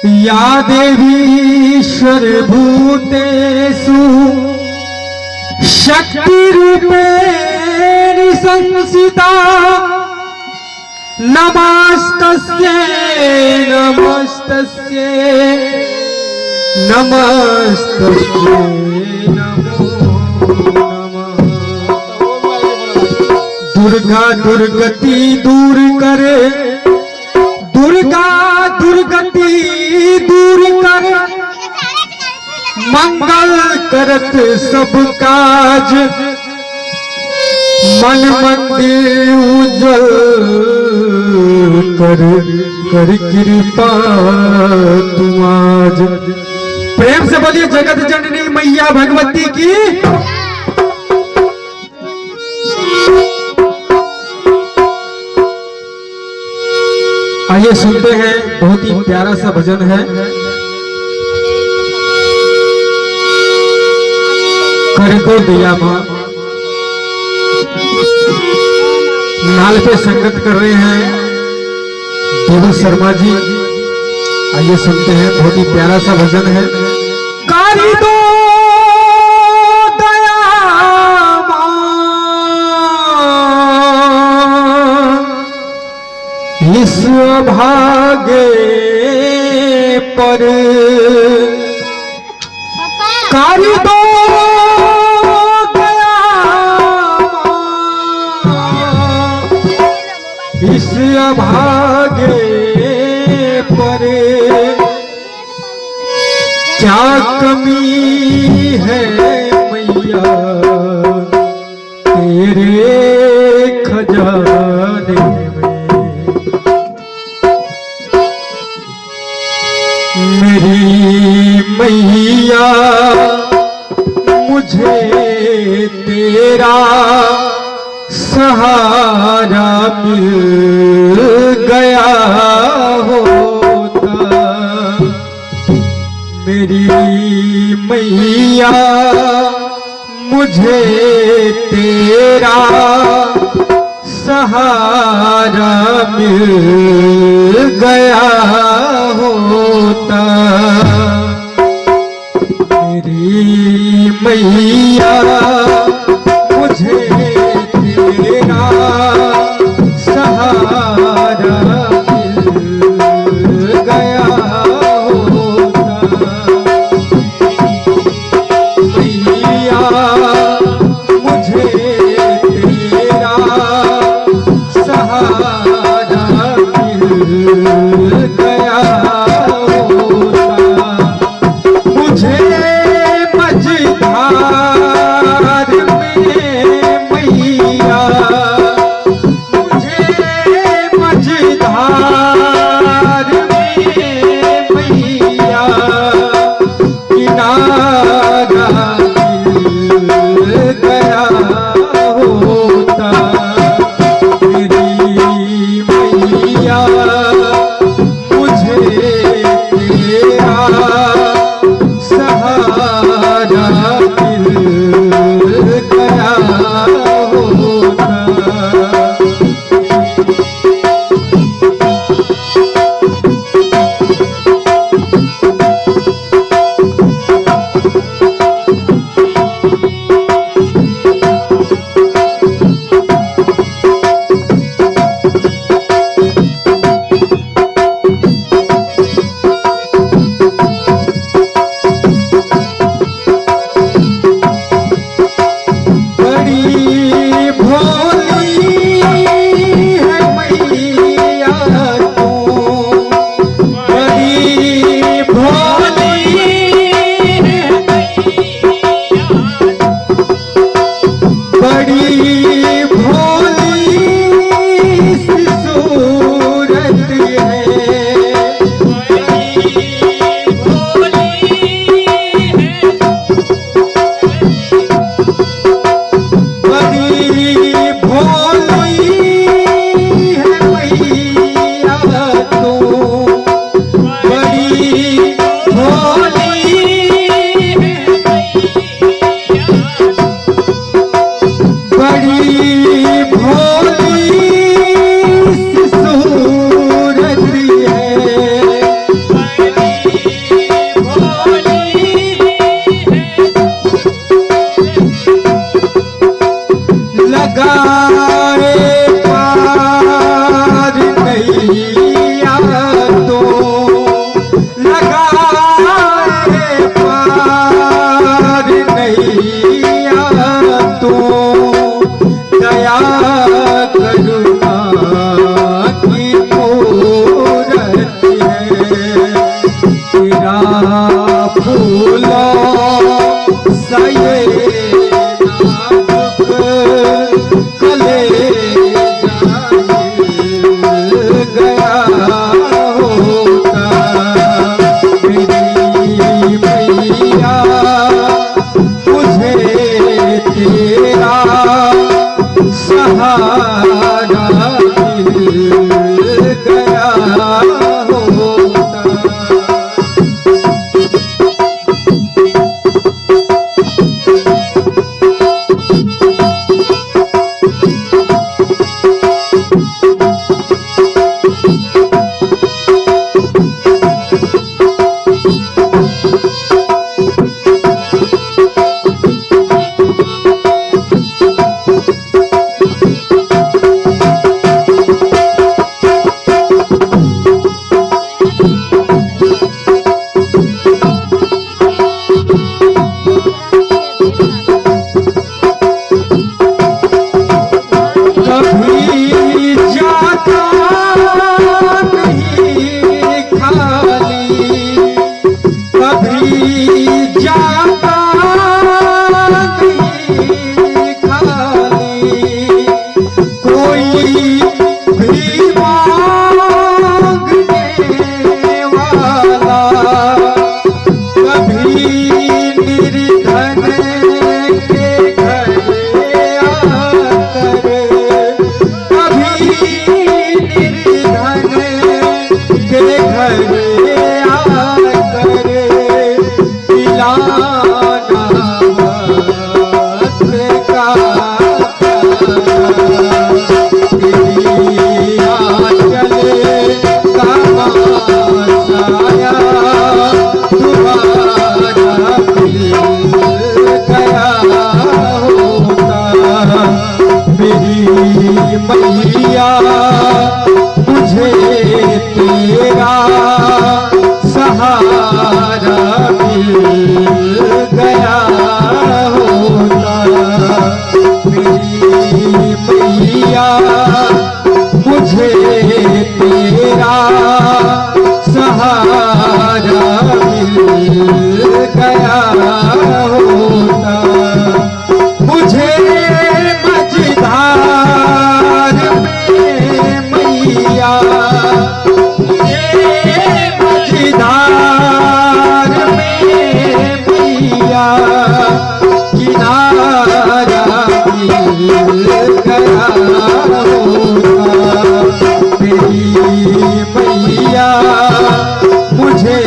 या देवीश्वर भूतेषु शक्तिरूपेण संस्थिता नमस्तस्यै नमस्तस्यै नमस्तस्यै नमो नमः। दुर्गा दुर्गति दूर करे, दुर्गा दुर्गति दूर कर, मंगल करत सब काज, मन मंदिर उज्जवल कर, कर कृपा तुम आज। प्रेम से बोलिए जगत जननी मैया भगवती की। आइए सुनते हैं, बहुत ही प्यारा सा भजन है। कर दो दिया मां, नाल पे संगत कर रहे हैं देवू शर्मा जी। आइए सुनते हैं, बहुत ही प्यारा सा भजन है। कर दो दया मां, इस भागे पर कर दो दया इस भागे पर, क्या कमी है मैया तेरे खजाने में। मेरी मैया मुझे तेरा सहारा मिल गया होता। मेरी मैया मुझे तेरा सहारा मिल गया होता। मेरी मैया मुझे तेरा सहारा मिल गया होता। मैया मुझे तेरा सहारा मिल गया होता। मुझे मझधार फूलों सा ये नाजुक कलेजा हिल गया होता। मेरी मैया मुझे तेरा सहारा मिल गया होता। मैया मुझे तेरा सहारा मिल गया होता। मेरी मैया मुझे तेरा सहारा मिल गया होता। मुझे मझधार में मैया मुझे मझधार में मैया किनारा मिल गया होता। मेरी मैया मुझे